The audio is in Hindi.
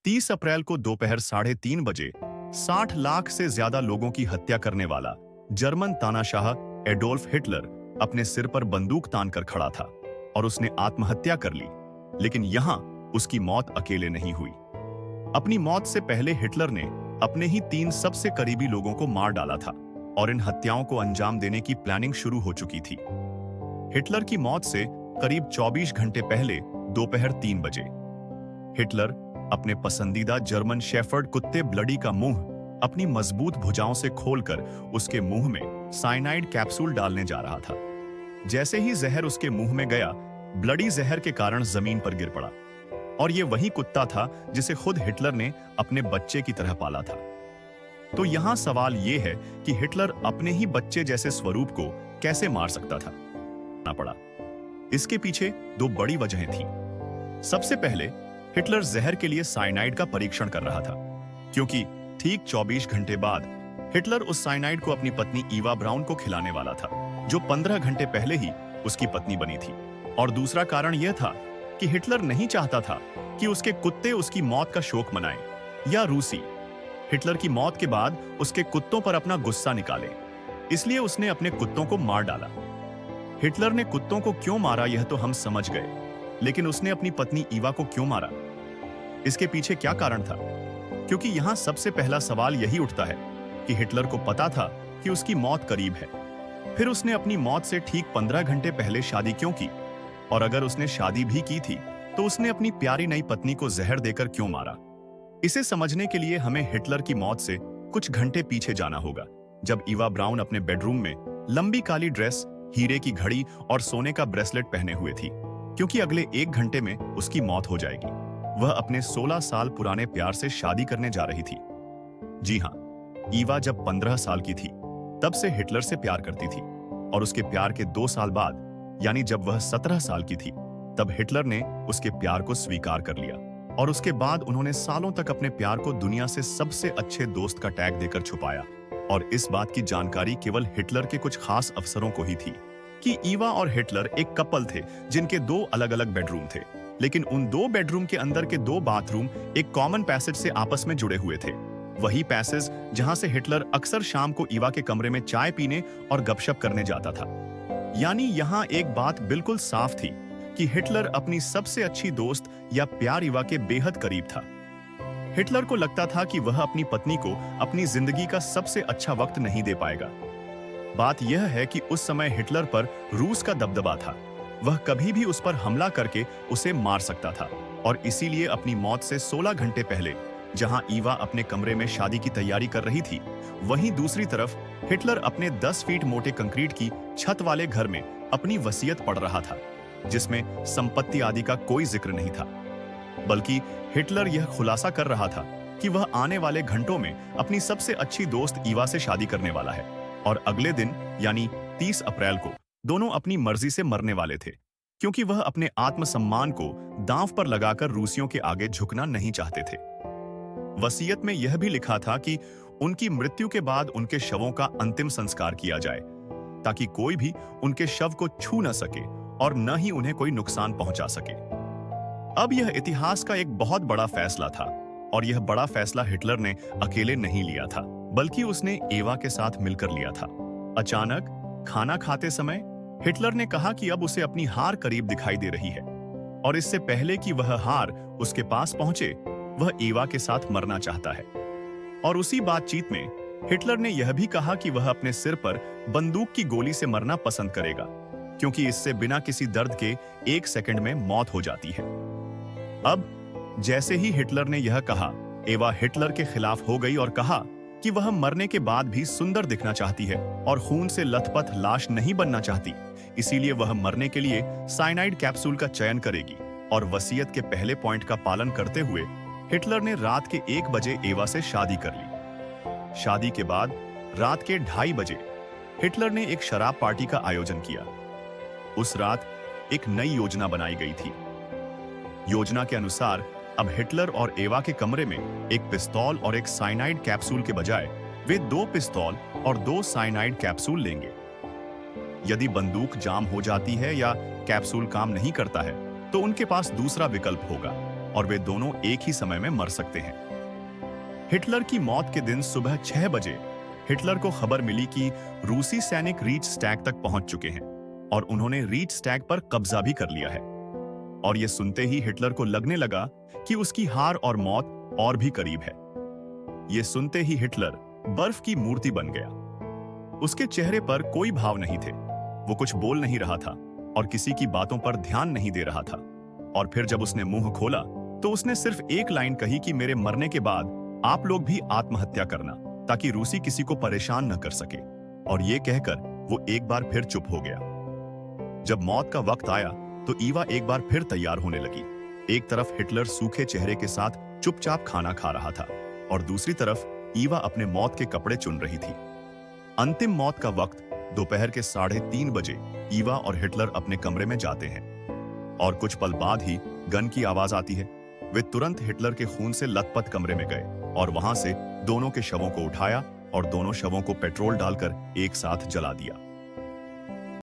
30 अप्रैल को दोपहर 3:30 बजे 60 लाख से ज्यादा लोगों की हत्या करने वाला जर्मन तानाशाह एडोल्फ हिटलर अपने सिर पर बंदूक तानकर खड़ा था और उसने आत्महत्या कर ली। लेकिन यहां उसकी मौत अकेले नहीं हुई। अपनी मौत से पहले हिटलर ने अपने ही 3 सबसे करीबी लोगों को मार डाला था और इन हत्याओं को अंजाम देने की प्लानिंग शुरू हो चुकी थी। हिटलर की मौत से करीब 24 घंटे पहले दोपहर 3 बजे हिटलर अपने पसंदीदा जर्मन शेफर्ड कुत्ते ब्लडी का मुंह अपनी मजबूत भुजाओं से खोलकर उसके मुंह में साइनाइड कैप्सूल डालने जा रहा था। जैसे ही जहर उसके मुंह में गया, ब्लडी जहर के कारण जमीन पर गिर पड़ा। और यह वही कुत्ता था जिसे खुद हिटलर ने अपने बच्चे की तरह पाला था। तो यहां सवाल यह है कि हिटलर अपने ही बच्चे जैसे स्वरूप को कैसे मार सकता था ना पड़ा। इसके पीछे 2 बड़ी वजहें थीं। सबसे पहले हिटलर जहर के लिए साइनाइड का परीक्षण कर रहा था, क्योंकि ठीक 24 घंटे बाद हिटलर उस साइनाइड को अपनी पत्नी ईवा ब्राउन को खिलाने वाला था, जो 15 घंटे पहले ही उसकी पत्नी बनी थी। और दूसरा कारण यह था कि हिटलर नहीं चाहता था कि उसके कुत्ते उसकी मौत का शोक मनाएं या रूसी हिटलर की मौत के बाद उसके कुत्तों पर अपना गुस्सा निकाले। इसलिए उसने अपने कुत्तों को मार डाला। हिटलर ने कुत्तों को क्यों मारा यह तो हम समझ गए, लेकिन उसने अपनी पत्नी ईवा को क्यों मारा? इसके पीछे क्या कारण था? क्योंकि यहां सबसे पहला सवाल यही उठता है कि हिटलर को पता था कि उसकी मौत करीब है। फिर उसने अपनी मौत से ठीक 15 घंटे पहले शादी क्यों की? और अगर उसने शादी भी की थी तो उसने अपनी प्यारी नई पत्नी को जहर देकर क्यों मारा? इसे समझने के लिए हमें हिटलर की मौत से कुछ घंटे पीछे जाना होगा, जब ईवा ब्राउन अपने बेडरूम में लंबी काली ड्रेस, हीरे की घड़ी और सोने का ब्रेसलेट पहने हुए थी, क्योंकि अगले 1 घंटे में उसकी मौत हो जाएगी। वह अपने 16 साल पुराने प्यार से शादी करने जा रही थी। जी हां, ईवा जब 15 साल की थी तब से हिटलर से प्यार करती थी, और उसके प्यार के 2 साल बाद, यानी जब वह 17 साल की थी, तब हिटलर ने उसके प्यार को स्वीकार कर लिया। और उसके बाद उन्होंने सालों तक अपने प्यार को दुनिया से सबसे अच्छे दोस्त का टैग देकर छुपाया। और इस बात की जानकारी केवल हिटलर के कुछ खास अफसरों को ही थी कि ईवा और हिटलर एक कपल थे जिनके 2 अलग-अलग बेडरूम थे, लेकिन उन 2 बेडरूम के अंदर के 2 बाथरूम एक कॉमन पैसेज से आपस में जुड़े हुए थे। वही पैसेज जहां से हिटलर अक्सर शाम को ईवा के कमरे में चाय पीने और गपशप करने जाता था। यानी यहां एक बात बिल्कुल साफ थी कि हिटलर अपनी सबसे अच्छी दोस्त या प्यार ईवा के बेहद करीब था। हिटलर को लगता था कि वह अपनी पत्नी को अपनी जिंदगी का सबसे अच्छा वक्त नहीं दे पाएगा। बात यह है कि उस समय हिटलर पर रूस का दबदबा था। वह कभी भी उस पर हमला करके उसे मार सकता था, और इसीलिए अपनी मौत से 16 घंटे पहले जहां ईवा अपने कमरे में शादी की तैयारी कर रही थी, वहीं दूसरी तरफ हिटलर अपने 10 फीट मोटे कंक्रीट की छत वाले घर में अपनी वसीयत पढ़ रहा था, जिसमें संपत्ति आदि का कोई जिक्र नहीं था। बल्कि हिटलर यह खुलासा कर रहा था कि वह आने वाले घंटों में अपनी सबसे अच्छी दोस्त ईवा से शादी करने वाला है, और अगले दिन यानी 30 अप्रैल को दोनों अपनी मर्जी से मरने वाले थे, क्योंकि वह अपने आत्मसम्मान को दांव पर लगाकर रूसियों के आगे झुकना नहीं चाहते थे। वसीयत में यह भी लिखा था कि उनकी मृत्यु के बाद उनके शवों का अंतिम संस्कार किया जाए, ताकि कोई भी उनके शव को छू न सके और न ही उन्हें कोई नुकसान पहुंचा सके। अब यह इतिहास का एक बहुत बड़ा फैसला था, और यह बड़ा फैसला हिटलर ने अकेले नहीं लिया था, बल्कि उसने एवा के साथ मिलकर लिया था। अचानक खाना खाते समय हिटलर ने कहा कि अब उसे अपनी हार करीब दिखाई दे रही है, और इससे पहले कि वह हार उसके पास पहुंचे, वह एवा के साथ मरना चाहता है। और उसी बातचीत में हिटलर ने यह भी कहा कि वह अपने सिर पर बंदूक की गोली से मरना पसंद करेगा, क्योंकि इससे बिना किसी दर्द के 1 सेकंड में मौत हो जाती है। अब जैसे ही हिटलर ने यह कहा, एवा हिटलर के खिलाफ हो गई और कहा कि वह मरने के बाद भी सुंदर दिखना चाहती है और खून से लथपथ लाश नहीं बनना चाहती। इसीलिए वह मरने के लिए साइनाइड कैप्सूल का चयन करेगी। और वसीयत के पहले पॉइंट का पालन करते हुए हिटलर ने रात के 1 बजे एवा से शादी कर ली। शादी के बाद रात के 2:30 बजे हिटलर ने एक शराब पार्टी का आयोजन किया। उस रात एक नई योजना बनाई गई थी। योजना के अनुसार अब हिटलर और एवा के कमरे में एक पिस्तौल और एक साइनाइड कैप्सूल के बजाय वे 2 पिस्तौल और 2 साइनाइड कैप्सूल लेंगे। यदि बंदूक जाम हो जाती है या कैप्सूल काम नहीं करता है, तो उनके पास दूसरा विकल्प होगा, और वे दोनों एक ही समय में मर सकते हैं। हिटलर की मौत के दिन सुबह 6 बजे हिटलर को खबर मिली कि रूसी सैनिक रीच स्टैग तक पहुंच चुके हैं और उन्होंने रीच स्टैग पर कब्जा भी कर लिया है। और यह सुनते ही हिटलर को लगने लगा कि उसकी हार और मौत और भी करीब है। यह सुनते ही हिटलर बर्फ की मूर्ति बन गया। उसके चेहरे पर कोई भाव नहीं थे, वो कुछ बोल नहीं रहा था और किसी की बातों पर ध्यान नहीं दे रहा था। और फिर जब उसने मुंह खोला तो उसने सिर्फ एक लाइन कही कि मेरे मरने के बाद आप लोग भी आत्महत्या करना, ताकि रूसी किसी को परेशान न कर सके। और ये कहकर वो एक बार फिर चुप हो गया। जब मौत का वक्त आया तो ईवा एक बार फिर तैयार होने लगी। एक तरफ हिटलर सूखे चेहरे के साथ चुपचाप खाना खा रहा था और दूसरी तरफ ईवा अपने मौत के कपड़े चुन रही थी। अंतिम मौत का वक्त दोपहर के 3:30 बजे ईवा और हिटलर अपने कमरे में जाते हैं और कुछ पल बाद ही गन की आवाज आती है। वे तुरंत हिटलर के खून से लथपथ कमरे में गए और वहां से दोनों के शवों को उठाया और दोनों शवों को पेट्रोल डालकर एक साथ जला दिया।